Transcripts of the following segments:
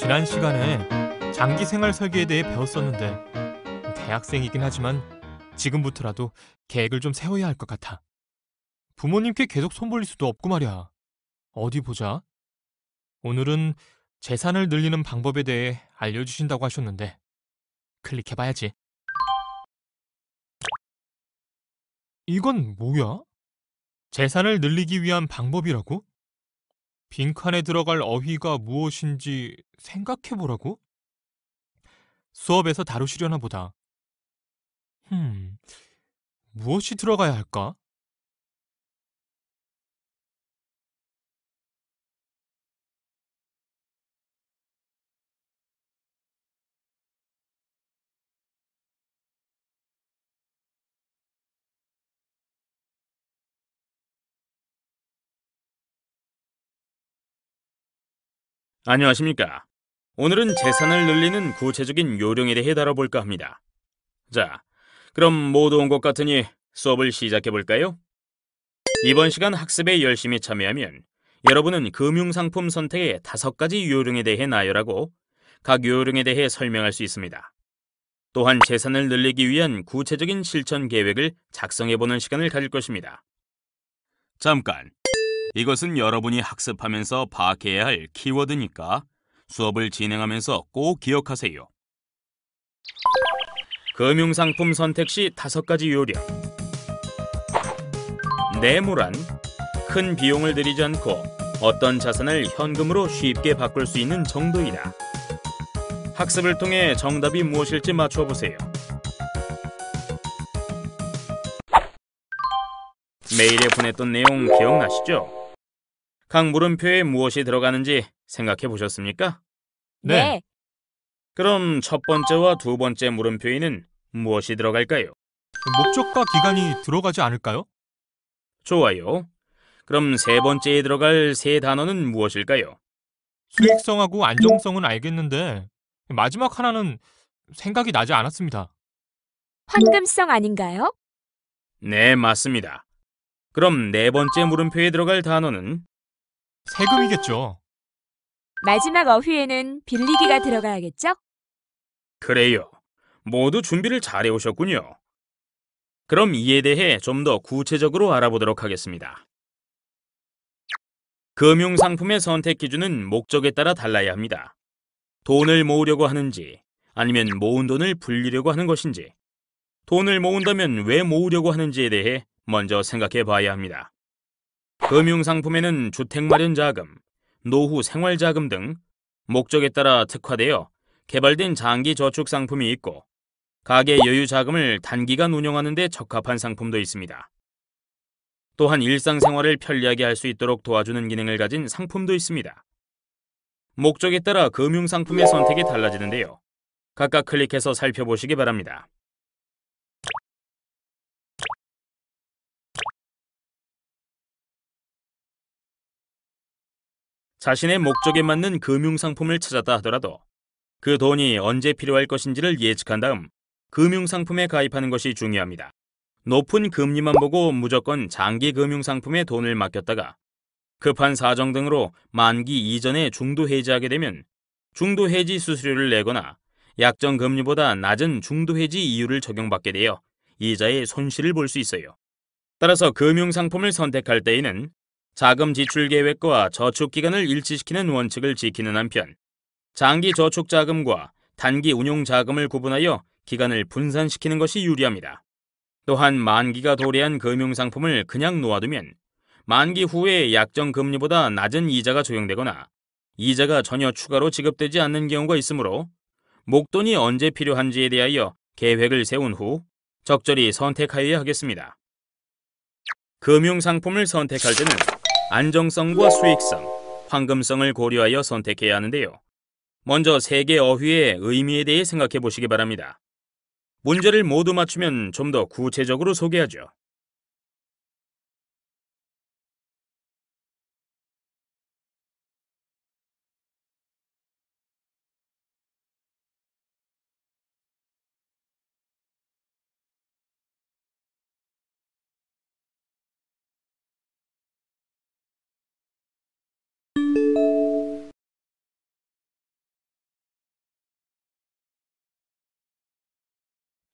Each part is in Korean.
지난 시간에 장기 생활 설계에 대해 배웠었는데 대학생이긴 하지만 지금부터라도 계획을 좀 세워야 할 것 같아. 부모님께 계속 손 벌릴 수도 없고 말이야. 어디 보자. 오늘은 재산을 늘리는 방법에 대해 알려주신다고 하셨는데 클릭해봐야지. 이건 뭐야? 재산을 늘리기 위한 방법이라고? 빈칸에 들어갈 어휘가 무엇인지 생각해보라고? 수업에서 다루시려나 보다. 흠, 무엇이 들어가야 할까? 안녕하십니까. 오늘은 재산을 늘리는 구체적인 요령에 대해 다뤄볼까 합니다. 자, 그럼 모두 온 것 같으니 수업을 시작해 볼까요? 이번 시간 학습에 열심히 참여하면 여러분은 금융상품 선택의 5가지 요령에 대해 나열하고 각 요령에 대해 설명할 수 있습니다. 또한 재산을 늘리기 위한 구체적인 실천 계획을 작성해보는 시간을 가질 것입니다. 잠깐, 이것은 여러분이 학습하면서 파악해야 할 키워드니까 수업을 진행하면서 꼭 기억하세요. 금융상품 선택 시 5가지 요령. 내물한 큰 비용을 들이지 않고 어떤 자산을 현금으로 쉽게 바꿀 수 있는 정도이다. 학습을 통해 정답이 무엇일지 맞춰보세요. 메일에 보냈던 내용 기억나시죠? 각 물음표에 무엇이 들어가는지 생각해 보셨습니까? 네, 네, 그럼 첫 번째와 두 번째 물음표에는 무엇이 들어갈까요? 목적과 기간이 들어가지 않을까요? 좋아요. 그럼 세 번째에 들어갈 세 단어는 무엇일까요? 수익성하고 안정성은 알겠는데 마지막 하나는 생각이 나지 않았습니다. 황금성 아닌가요? 네, 맞습니다. 그럼 네 번째 물음표에 들어갈 단어는 세금이겠죠. 마지막 어휘에는 빌리기가 들어가야겠죠? 그래요. 모두 준비를 잘해 오셨군요. 그럼 이에 대해 좀 더 구체적으로 알아보도록 하겠습니다. 금융상품의 선택 기준은 목적에 따라 달라야 합니다. 돈을 모으려고 하는지, 아니면 모은 돈을 불리려고 하는 것인지, 돈을 모은다면 왜 모으려고 하는지에 대해 먼저 생각해 봐야 합니다. 금융상품에는 주택 마련 자금, 노후 생활 자금 등 목적에 따라 특화되어 개발된 장기 저축 상품이 있고, 가계 여유 자금을 단기간 운용하는 데 적합한 상품도 있습니다. 또한 일상생활을 편리하게 할 수 있도록 도와주는 기능을 가진 상품도 있습니다. 목적에 따라 금융상품의 선택이 달라지는데요. 각각 클릭해서 살펴보시기 바랍니다. 자신의 목적에 맞는 금융상품을 찾았다 하더라도 그 돈이 언제 필요할 것인지를 예측한 다음 금융상품에 가입하는 것이 중요합니다. 높은 금리만 보고 무조건 장기 금융상품에 돈을 맡겼다가 급한 사정 등으로 만기 이전에 중도 해지하게 되면 중도 해지 수수료를 내거나 약정 금리보다 낮은 중도 해지 이율을 적용받게 되어 이자의 손실을 볼 수 있어요. 따라서 금융상품을 선택할 때에는 자금 지출 계획과 저축 기간을 일치시키는 원칙을 지키는 한편 장기 저축 자금과 단기 운용 자금을 구분하여 기간을 분산시키는 것이 유리합니다. 또한 만기가 도래한 금융상품을 그냥 놓아두면 만기 후에 약정 금리보다 낮은 이자가 적용되거나 이자가 전혀 추가로 지급되지 않는 경우가 있으므로 목돈이 언제 필요한지에 대하여 계획을 세운 후 적절히 선택하여야 하겠습니다. 금융상품을 선택할 때는 안정성과 수익성, 황금성을 고려하여 선택해야 하는데요. 먼저 세 개 어휘의 의미에 대해 생각해 보시기 바랍니다. 문제를 모두 맞추면 좀 더 구체적으로 소개하죠.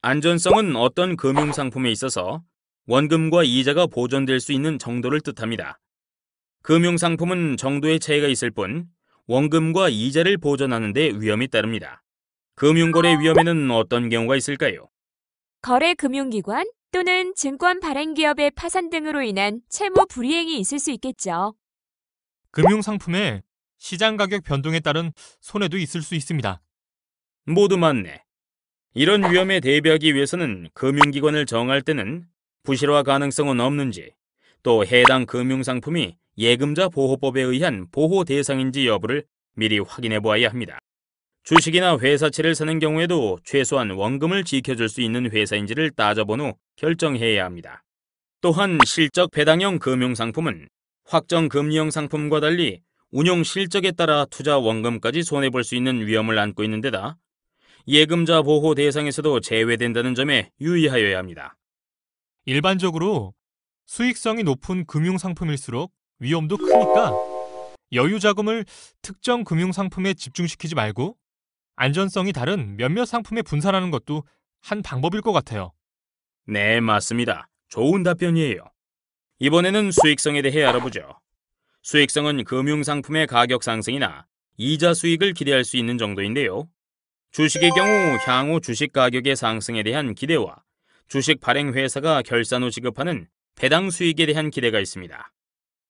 안전성은 어떤 금융상품에 있어서 원금과 이자가 보존될 수 있는 정도를 뜻합니다. 금융상품은 정도의 차이가 있을 뿐 원금과 이자를 보존하는 데 위험이 따릅니다. 금융거래 위험에는 어떤 경우가 있을까요? 거래 금융기관 또는 증권 발행기업의 파산 등으로 인한 채무 불이행이 있을 수 있겠죠. 금융상품의 시장 가격 변동에 따른 손해도 있을 수 있습니다. 모두 맞네. 이런 위험에 대비하기 위해서는 금융기관을 정할 때는 부실화 가능성은 없는지, 또 해당 금융상품이 예금자 보호법에 의한 보호 대상인지 여부를 미리 확인해 보아야 합니다. 주식이나 회사채를 사는 경우에도 최소한 원금을 지켜줄 수 있는 회사인지를 따져본 후 결정해야 합니다. 또한 실적 배당형 금융상품은 확정 금리형 상품과 달리 운용 실적에 따라 투자 원금까지 손해볼 수 있는 위험을 안고 있는 데다 예금자 보호 대상에서도 제외된다는 점에 유의하여야 합니다. 일반적으로 수익성이 높은 금융상품일수록 위험도 크니까 여유 자금을 특정 금융상품에 집중시키지 말고 안전성이 다른 몇몇 상품에 분산하는 것도 한 방법일 것 같아요. 네, 맞습니다. 좋은 답변이에요. 이번에는 수익성에 대해 알아보죠. 수익성은 금융상품의 가격 상승이나 이자 수익을 기대할 수 있는 정도인데요. 주식의 경우 향후 주식 가격의 상승에 대한 기대와 주식 발행 회사가 결산 후 지급하는 배당 수익에 대한 기대가 있습니다.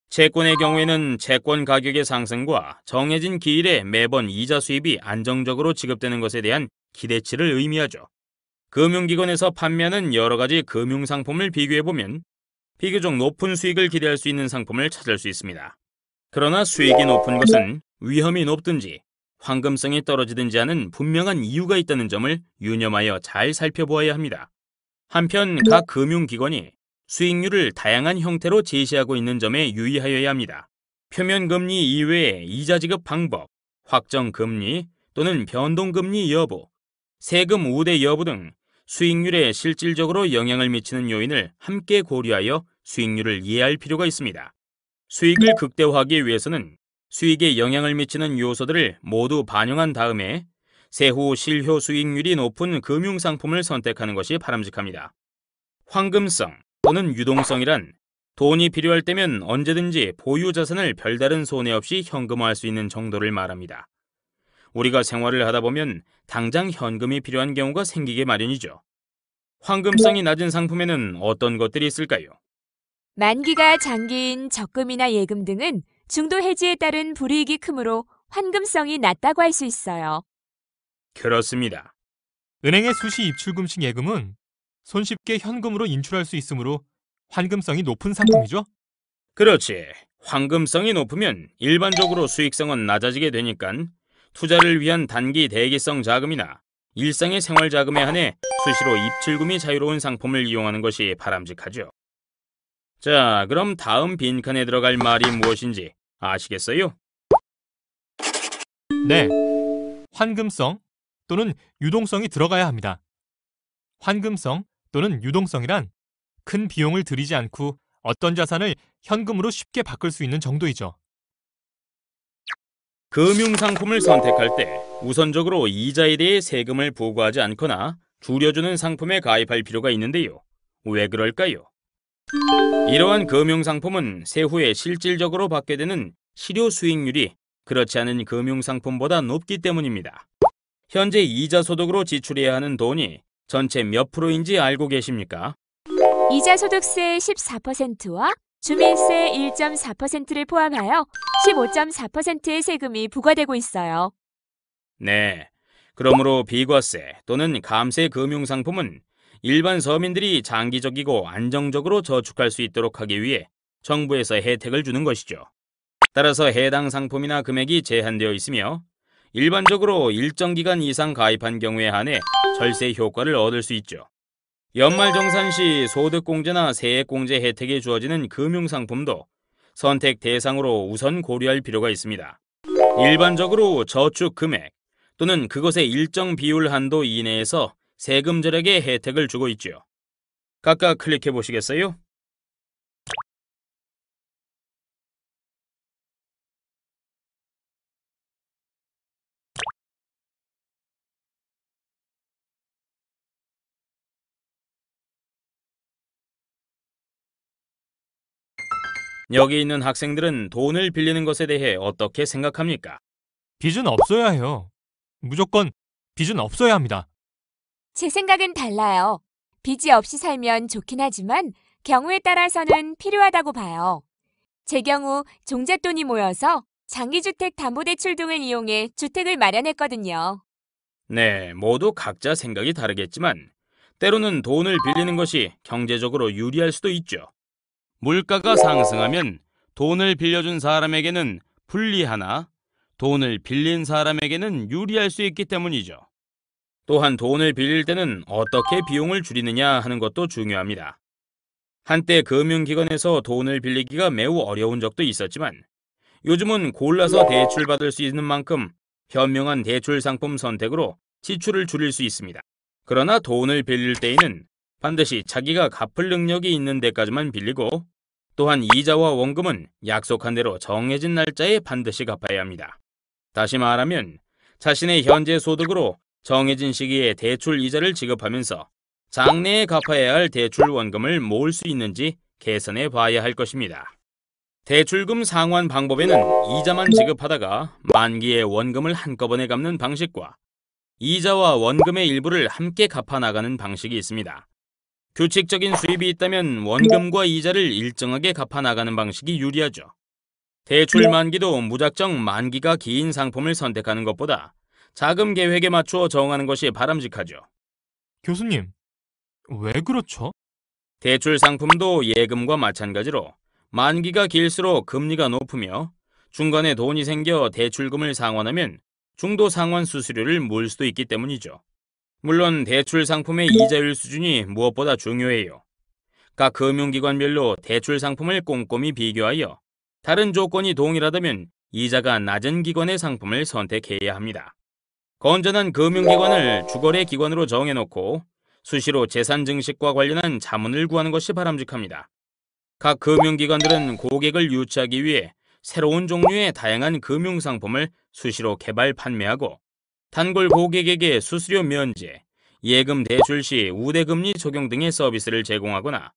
채권의 경우에는 채권 가격의 상승과 정해진 기일에 매번 이자 수입이 안정적으로 지급되는 것에 대한 기대치를 의미하죠. 금융기관에서 판매하는 여러 가지 금융상품을 비교해보면 비교적 높은 수익을 기대할 수 있는 상품을 찾을 수 있습니다. 그러나 수익이 높은 것은 위험이 높든지 황금성이 떨어지든지 하는 분명한 이유가 있다는 점을 유념하여 잘 살펴보아야 합니다. 한편 각 금융기관이 수익률을 다양한 형태로 제시하고 있는 점에 유의하여야 합니다. 표면금리 이외에 이자 지급 방법, 확정금리 또는 변동금리 여부, 세금 우대 여부 등 수익률에 실질적으로 영향을 미치는 요인을 함께 고려하여 수익률을 이해할 필요가 있습니다. 수익을 극대화하기 위해서는 수익에 영향을 미치는 요소들을 모두 반영한 다음에 세후 실효 수익률이 높은 금융상품을 선택하는 것이 바람직합니다. 황금성 또는 유동성이란 돈이 필요할 때면 언제든지 보유 자산을 별다른 손해 없이 현금화할 수 있는 정도를 말합니다. 우리가 생활을 하다 보면 당장 현금이 필요한 경우가 생기게 마련이죠. 황금성이 낮은 상품에는 어떤 것들이 있을까요? 만기가 장기인 적금이나 예금 등은 중도 해지에 따른 불이익이 크므로 환금성이 낮다고 할 수 있어요. 그렇습니다. 은행의 수시 입출금식 예금은 손쉽게 현금으로 인출할 수 있으므로 환금성이 높은 상품이죠. 그렇지. 황금성이 높으면 일반적으로 수익성은 낮아지게 되니까 투자를 위한 단기 대기성 자금이나 일상의 생활 자금에 한해 수시로 입출금이 자유로운 상품을 이용하는 것이 바람직하죠. 자, 그럼 다음 빈칸에 들어갈 말이 무엇인지 아시겠어요? 네, 환금성 또는 유동성이 들어가야 합니다. 환금성 또는 유동성이란 큰 비용을 들이지 않고 어떤 자산을 현금으로 쉽게 바꿀 수 있는 정도이죠. 금융상품을 선택할 때 우선적으로 이자에 대해 세금을 부과하지 않거나 줄여주는 상품에 가입할 필요가 있는데요. 왜 그럴까요? 이러한 금융상품은 세후에 실질적으로 받게 되는 실효 수익률이 그렇지 않은 금융상품보다 높기 때문입니다. 현재 이자 소득으로 지출해야 하는 돈이 전체 몇 프로인지 알고 계십니까? 이자 소득세 14%와 주민세 1.4%를 포함하여 15.4%의 세금이 부과되고 있어요. 네. 그러므로 비과세 또는 감세 금융상품은 일반 서민들이 장기적이고 안정적으로 저축할 수 있도록 하기 위해 정부에서 혜택을 주는 것이죠. 따라서 해당 상품이나 금액이 제한되어 있으며 일반적으로 일정 기간 이상 가입한 경우에 한해 절세 효과를 얻을 수 있죠. 연말정산 시 소득공제나 세액공제 혜택이 주어지는 금융상품도 선택 대상으로 우선 고려할 필요가 있습니다. 일반적으로 저축 금액 또는 그것의 일정 비율 한도 이내에서 세금 절약의 혜택을 주고 있죠. 각각 클릭해 보시겠어요? 여기 있는 학생들은 돈을 빌리는 것에 대해 어떻게 생각합니까? 빚은 없어야 해요. 무조건 빚은 없어야 합니다. 제 생각은 달라요. 빚이 없이 살면 좋긴 하지만 경우에 따라서는 필요하다고 봐요. 제 경우 종잣돈이 모여서 장기주택 담보대출 등을 이용해 주택을 마련했거든요. 네, 모두 각자 생각이 다르겠지만 때로는 돈을 빌리는 것이 경제적으로 유리할 수도 있죠. 물가가 상승하면 돈을 빌려준 사람에게는 불리하나 돈을 빌린 사람에게는 유리할 수 있기 때문이죠. 또한 돈을 빌릴 때는 어떻게 비용을 줄이느냐 하는 것도 중요합니다. 한때 금융기관에서 돈을 빌리기가 매우 어려운 적도 있었지만 요즘은 골라서 대출받을 수 있는 만큼 현명한 대출 상품 선택으로 지출을 줄일 수 있습니다. 그러나 돈을 빌릴 때에는 반드시 자기가 갚을 능력이 있는 데까지만 빌리고 또한 이자와 원금은 약속한 대로 정해진 날짜에 반드시 갚아야 합니다. 다시 말하면 자신의 현재 소득으로 정해진 시기에 대출 이자를 지급하면서 장래에 갚아야 할 대출 원금을 모을 수 있는지 계산해 봐야 할 것입니다. 대출금 상환 방법에는 이자만 지급하다가 만기에 원금을 한꺼번에 갚는 방식과 이자와 원금의 일부를 함께 갚아 나가는 방식이 있습니다. 규칙적인 수입이 있다면 원금과 이자를 일정하게 갚아 나가는 방식이 유리하죠. 대출 만기도 무작정 만기가 긴 상품을 선택하는 것보다 자금 계획에 맞추어 정하는 것이 바람직하죠. 교수님, 왜 그렇죠? 대출 상품도 예금과 마찬가지로 만기가 길수록 금리가 높으며 중간에 돈이 생겨 대출금을 상환하면 중도 상환 수수료를 물 수도 있기 때문이죠. 물론 대출 상품의 이자율 수준이 무엇보다 중요해요. 각 금융기관별로 대출 상품을 꼼꼼히 비교하여 다른 조건이 동일하다면 이자가 낮은 기관의 상품을 선택해야 합니다. 건전한 금융기관을 주거래 기관으로 정해놓고 수시로 재산 증식과 관련한 자문을 구하는 것이 바람직합니다. 각 금융기관들은 고객을 유치하기 위해 새로운 종류의 다양한 금융상품을 수시로 개발 판매하고 단골 고객에게 수수료 면제, 예금 대출 시 우대금리 적용 등의 서비스를 제공하거나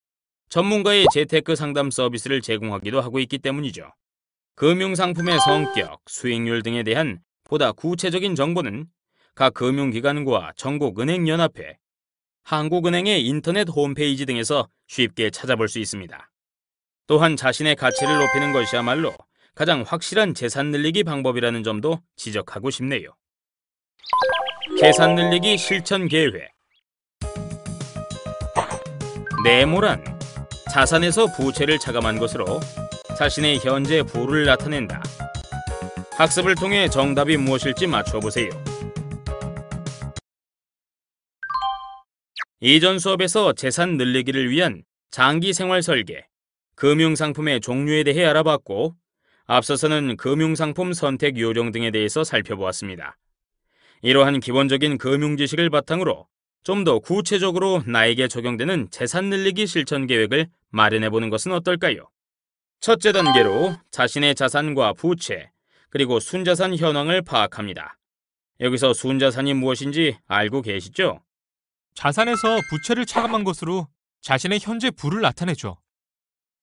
전문가의 재테크 상담 서비스를 제공하기도 하고 있기 때문이죠. 금융상품의 성격, 수익률 등에 대한 보다 구체적인 정보는 각 금융기관과 전국은행연합회, 한국은행의 인터넷 홈페이지 등에서 쉽게 찾아볼 수 있습니다. 또한 자신의 가치를 높이는 것이야말로 가장 확실한 재산 늘리기 방법이라는 점도 지적하고 싶네요. 계산 늘리기 실천 계획. 네모란 자산에서 부채를 차감한 것으로 자신의 현재 부를 나타낸다. 학습을 통해 정답이 무엇일지 맞춰보세요. 이전 수업에서 재산 늘리기를 위한 장기 생활 설계, 금융상품의 종류에 대해 알아봤고 앞서서는 금융상품 선택 요령 등에 대해서 살펴보았습니다. 이러한 기본적인 금융 지식을 바탕으로 좀 더 구체적으로 나에게 적용되는 재산 늘리기 실천 계획을 마련해보는 것은 어떨까요? 첫째 단계로 자신의 자산과 부채, 그리고 순자산 현황을 파악합니다. 여기서 순자산이 무엇인지 알고 계시죠? 자산에서 부채를 차감한 것으로 자신의 현재 부를 나타내죠.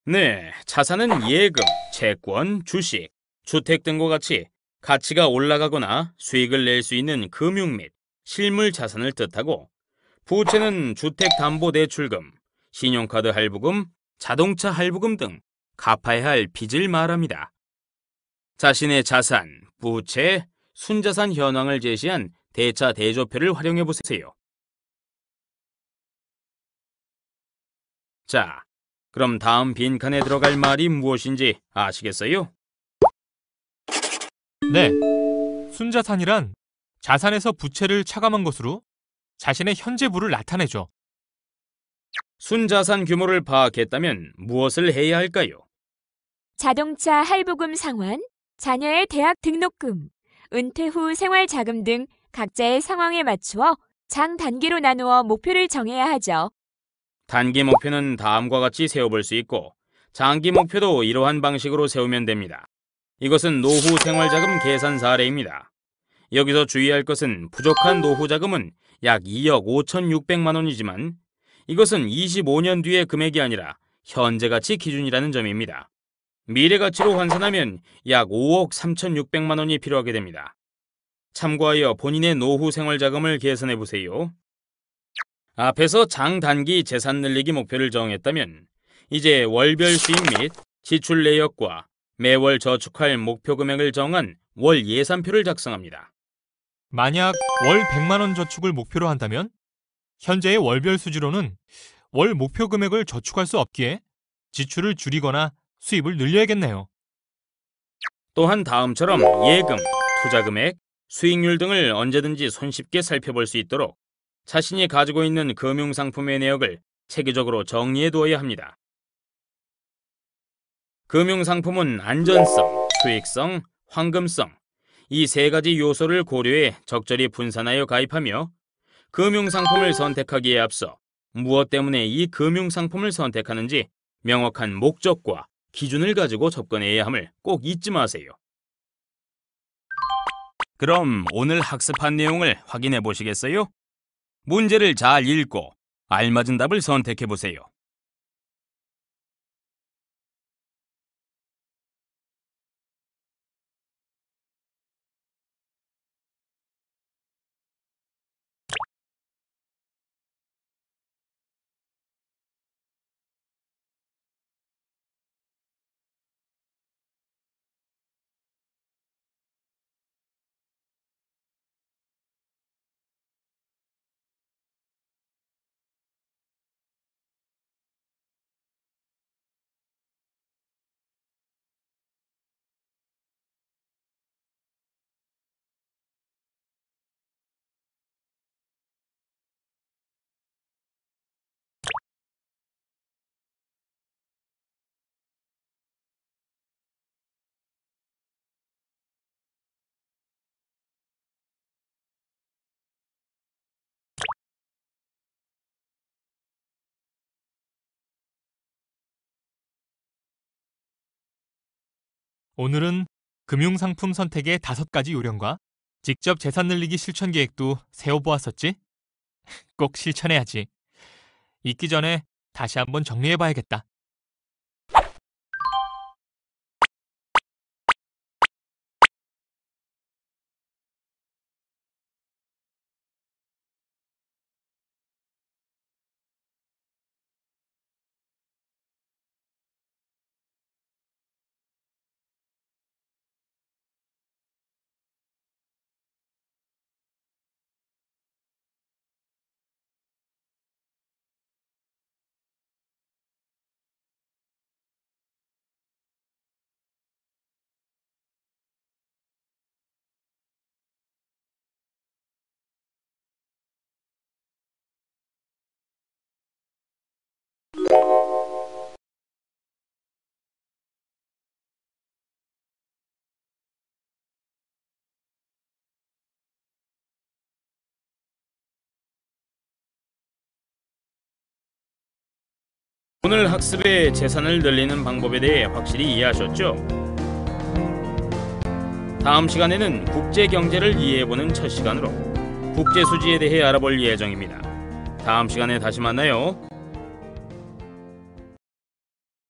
네, 자산은 예금, 채권, 주식, 주택 등과 같이 가치가 올라가거나 수익을 낼 수 있는 금융 및 실물 자산을 뜻하고 부채는 주택담보대출금, 신용카드 할부금, 자동차 할부금 등 갚아야 할 빚을 말합니다. 자신의 자산, 부채, 순자산 현황을 제시한 대차 대조표를 활용해 보세요. 자, 그럼 다음 빈칸에 들어갈 말이 무엇인지 아시겠어요? 네, 순자산이란 자산에서 부채를 차감한 것으로 자신의 현재 부를 나타내죠. 순자산 규모를 파악했다면 무엇을 해야 할까요? 자동차 할부금 상환, 자녀의 대학 등록금, 은퇴 후 생활자금 등 각자의 상황에 맞추어 장 단기로 나누어 목표를 정해야 하죠. 단기 목표는 다음과 같이 세워볼 수 있고 장기 목표도 이러한 방식으로 세우면 됩니다. 이것은 노후 생활자금 계산 사례입니다. 여기서 주의할 것은 부족한 노후 자금은 약 2억 5,600만 원이지만 이것은 25년 뒤의 금액이 아니라 현재 가치 기준이라는 점입니다. 미래 가치로 환산하면 약 5억 3,600만 원이 필요하게 됩니다. 참고하여 본인의 노후 생활 자금을 계산해 보세요. 앞에서 장단기 재산 늘리기 목표를 정했다면 이제 월별 수익 및 지출 내역과 매월 저축할 목표 금액을 정한 월 예산표를 작성합니다. 만약 월 100만 원 저축을 목표로 한다면 현재의 월별 수지로는 월 목표 금액을 저축할 수 없기에 지출을 줄이거나 수입을 늘려야겠네요. 또한 다음처럼 예금, 투자 금액, 수익률 등을 언제든지 손쉽게 살펴볼 수 있도록 자신이 가지고 있는 금융상품의 내역을 체계적으로 정리해 두어야 합니다. 금융상품은 안전성, 수익성, 황금성 이 세 가지 요소를 고려해 적절히 분산하여 가입하며 금융상품을 선택하기에 앞서 무엇 때문에 이 금융상품을 선택하는지 명확한 목적과 기준을 가지고 접근해야 함을 꼭 잊지 마세요. 그럼 오늘 학습한 내용을 확인해 보시겠어요? 문제를 잘 읽고 알맞은 답을 선택해 보세요. 오늘은 금융상품 선택의 5가지 요령과 직접 재산 늘리기 실천 계획도 세워보았었지? 꼭 실천해야지. 잊기 전에 다시 한번 정리해봐야겠다. 오늘 학습의 재산을 늘리는 방법에 대해 확실히 이해하셨죠? 다음 시간에는 국제 경제를 이해해보는 첫 시간으로 국제 수지에 대해 알아볼 예정입니다. 다음 시간에 다시 만나요.